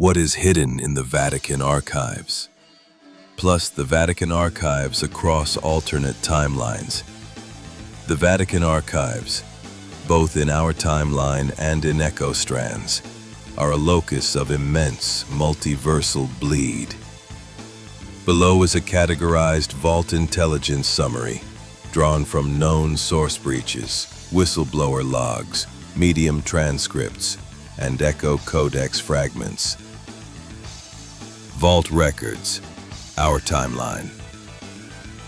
What is hidden in the Vatican Archives? Plus the Vatican Archives across alternate timelines. The Vatican Archives, both in our timeline and in Echo-Strands, are a locus of immense multiversal bleed. Below is a categorized vault intelligence summary, drawn from known source breaches, whistleblower logs, medium transcripts, and Echo-Codex fragments. Vault records, our timeline.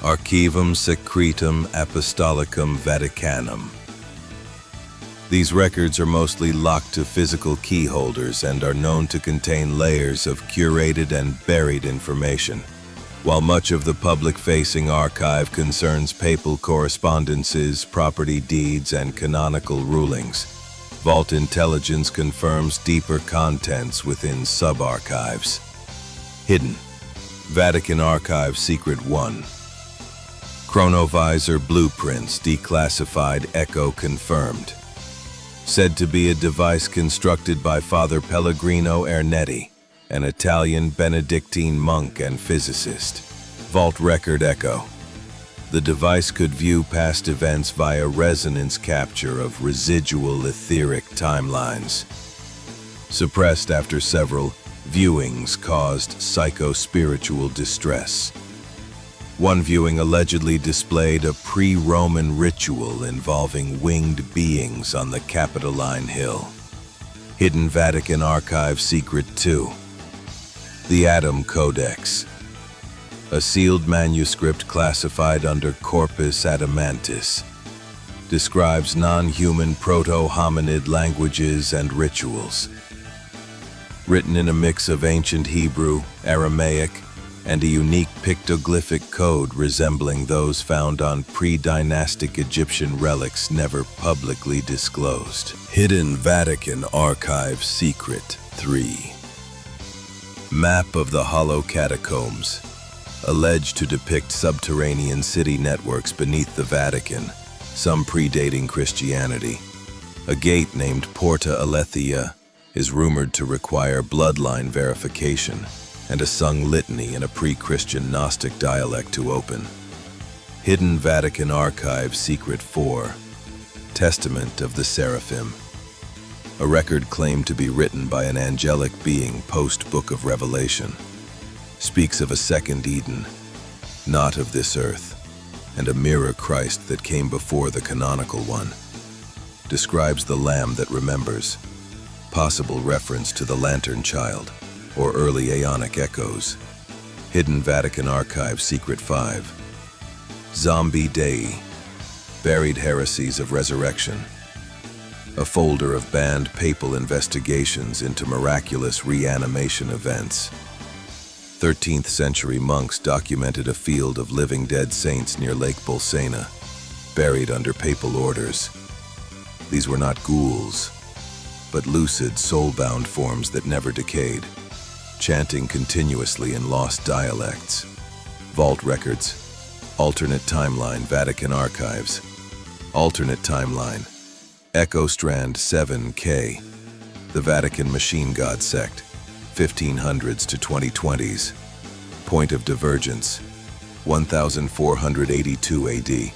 Archivum Secretum Apostolicum Vaticanum. These records are mostly locked to physical key holders and are known to contain layers of curated and buried information. While much of the public-facing archive concerns papal correspondences, property deeds, and canonical rulings, Vault Intelligence confirms deeper contents within sub-archives. Hidden. Vatican Archive Secret 1. Chronovisor blueprints declassified Echo confirmed. Said to be a device constructed by Father Pellegrino Ernetti, an Italian Benedictine monk and physicist. Vault record Echo. The device could view past events via resonance capture of residual etheric timelines. Suppressed after several viewings caused psycho-spiritual distress. One viewing allegedly displayed a pre-Roman ritual involving winged beings on the Capitoline Hill. Hidden Vatican Archive Secret 2. The Adam Codex. A sealed manuscript classified under Corpus Adamantis. Describes non-human proto-hominid languages and rituals. Written in a mix of ancient Hebrew, Aramaic, and a unique pictoglyphic code resembling those found on pre-dynastic Egyptian relics never publicly disclosed. Hidden Vatican Archive Secret 3. Map of the Hollow Catacombs, alleged to depict subterranean city networks beneath the Vatican, some predating Christianity. A gate named Porta Aletheia is rumored to require bloodline verification and a sung litany in a pre-Christian Gnostic dialect to open. Hidden Vatican Archive Secret 4. Testament of the Seraphim. A record claimed to be written by an angelic being post-Book of Revelation. Speaks of a second Eden, not of this earth, and a mirror Christ that came before the canonical one. Describes the Lamb that remembers, possible reference to the Lantern Child, or early Aeonic echoes. Hidden Vatican Archive Secret 5. Zombi Dei. Buried Heresies of Resurrection. A folder of banned papal investigations into miraculous reanimation events. 13th century monks documented a field of living dead saints near Lake Bolsena, buried under papal orders. These were not ghouls, but lucid, soul-bound forms that never decayed, chanting continuously in lost dialects. Vault records. Alternate timeline Vatican Archives. Alternate timeline. Echo-Strand 7K. The Vatican Machine God Sect. 1500s to 2020s. Point of divergence. 1482 AD.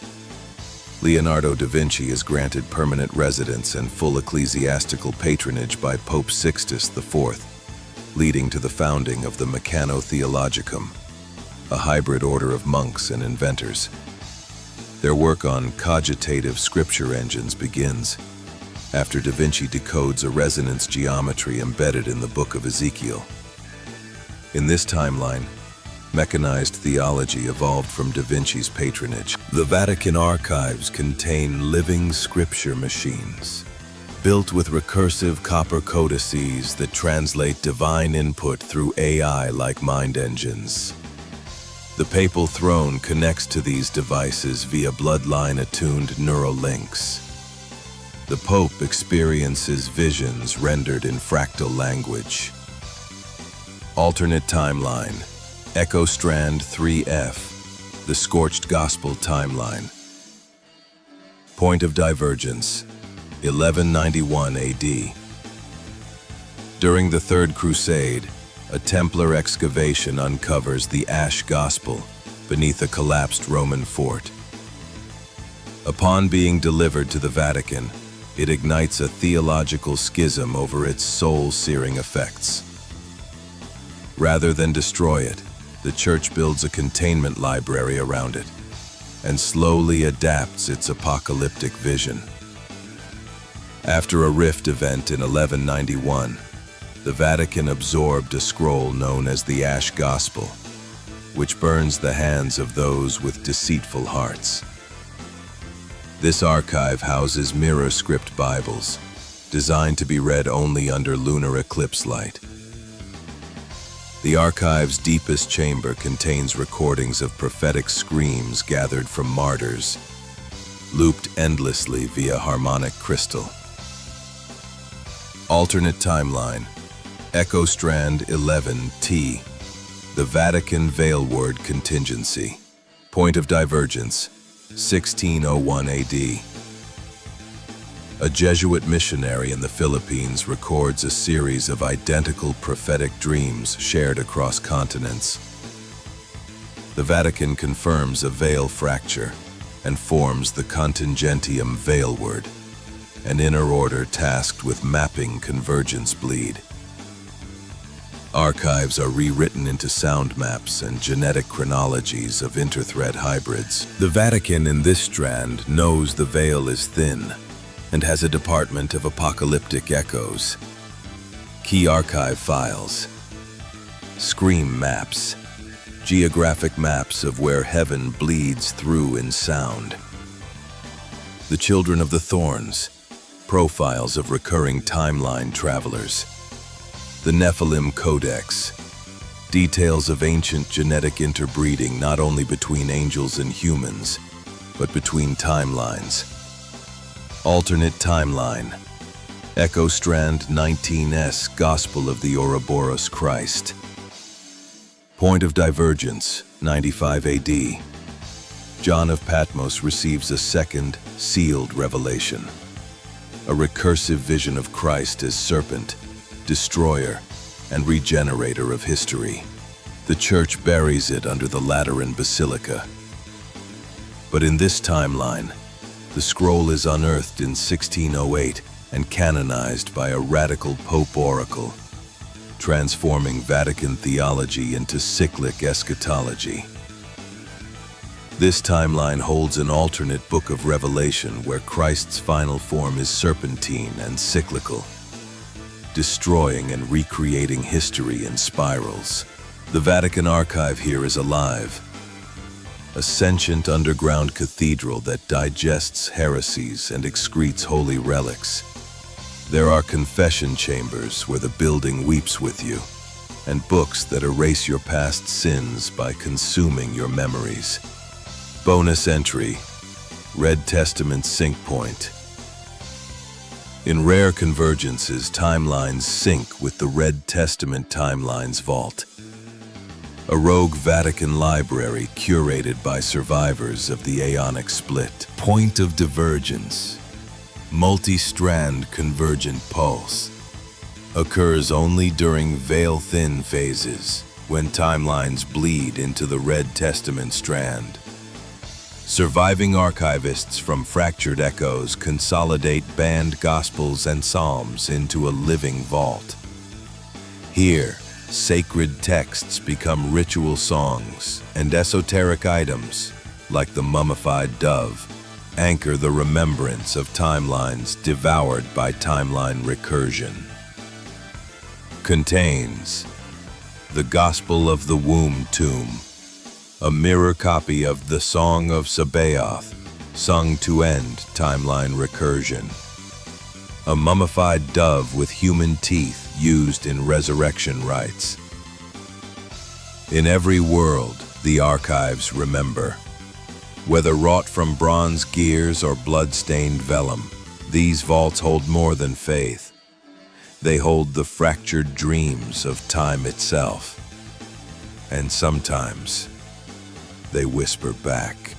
Leonardo da Vinci is granted permanent residence and full ecclesiastical patronage by Pope Sixtus IV, leading to the founding of the Mechano-Theologicum, a hybrid order of monks and inventors. Their work on cogitative scripture engines begins after Da Vinci decodes a resonance geometry embedded in the Book of Ezekiel. In this timeline, mechanized theology evolved from Da Vinci's patronage. The Vatican Archives contain living scripture machines, built with recursive copper codices that translate divine input through AI-like mind engines. The papal throne connects to these devices via bloodline-attuned neural links. The Pope experiences visions rendered in fractal language. Alternate timeline. Echo-Strand 3F. The Scorched Gospel timeline. Point of divergence. 1191 AD. During the Third Crusade, a Templar excavation uncovers the Ash Gospel beneath a collapsed Roman fort. Upon being delivered to the Vatican, it ignites a theological schism over its soul-searing effects. Rather than destroy it, the Church builds a containment library around it and slowly adapts its apocalyptic vision. After a rift event in 1191, the Vatican absorbed a scroll known as the Ash Gospel, which burns the hands of those with deceitful hearts. This archive houses mirror script Bibles, designed to be read only under lunar eclipse light. The archive's deepest chamber contains recordings of prophetic screams gathered from martyrs, looped endlessly via harmonic crystal. Alternate timeline, Echo-Strand 11T, the Vatican Veilward Contingency. Point of divergence, 1601 AD. A Jesuit missionary in the Philippines records a series of identical prophetic dreams shared across continents. The Vatican confirms a veil fracture and forms the Contingency Veilward, an inner order tasked with mapping convergence bleed. Archives are rewritten into sound maps and genetic chronologies of interthread hybrids. The Vatican in this strand knows the veil is thin and has a department of apocalyptic echoes. Key archive files, scream maps, geographic maps of where heaven bleeds through in sound. The Children of the Thorns, profiles of recurring timeline travelers. The Nephilim Codex, details of ancient genetic interbreeding not only between angels and humans, but between timelines. Alternate timeline, Echo-Strand 19S Gospel of the Ouroboros Christ. Point of divergence, 95 AD. John of Patmos receives a second, sealed revelation. A recursive vision of Christ as serpent, destroyer, and regenerator of history. The Church buries it under the Lateran Basilica. But in this timeline, the scroll is unearthed in 1608 and canonized by a radical Pope oracle, transforming Vatican theology into cyclic eschatology. This timeline holds an alternate book of Revelation where Christ's final form is serpentine and cyclical, destroying and recreating history in spirals. The Vatican Archive here is alive, a sentient underground cathedral that digests heresies and excretes holy relics. There are confession chambers where the building weeps with you, and books that erase your past sins by consuming your memories. Bonus entry, Red Testament syncpoint. In rare convergences, timelines sync with the Red Testament Timelines Vault, a rogue Vatican library curated by survivors of the Aeonic split. Point of divergence, multi-strand convergent pulse, occurs only during veil-thin phases, when timelines bleed into the Red Testament strand. Surviving archivists from fractured echoes consolidate banned Gospels and Psalms into a living vault. Here, sacred texts become ritual songs, and esoteric items, like the mummified dove, anchor the remembrance of timelines devoured by timeline recursion. Contains the Gospel of the Womb Tomb, a mirror copy of the Song of Sabaoth, sung to end timeline recursion. A mummified dove with human teeth used in resurrection rites. In every world, the archives remember. Whether wrought from bronze gears or blood-stained vellum, these vaults hold more than faith. They hold the fractured dreams of time itself. And sometimes, they whisper back.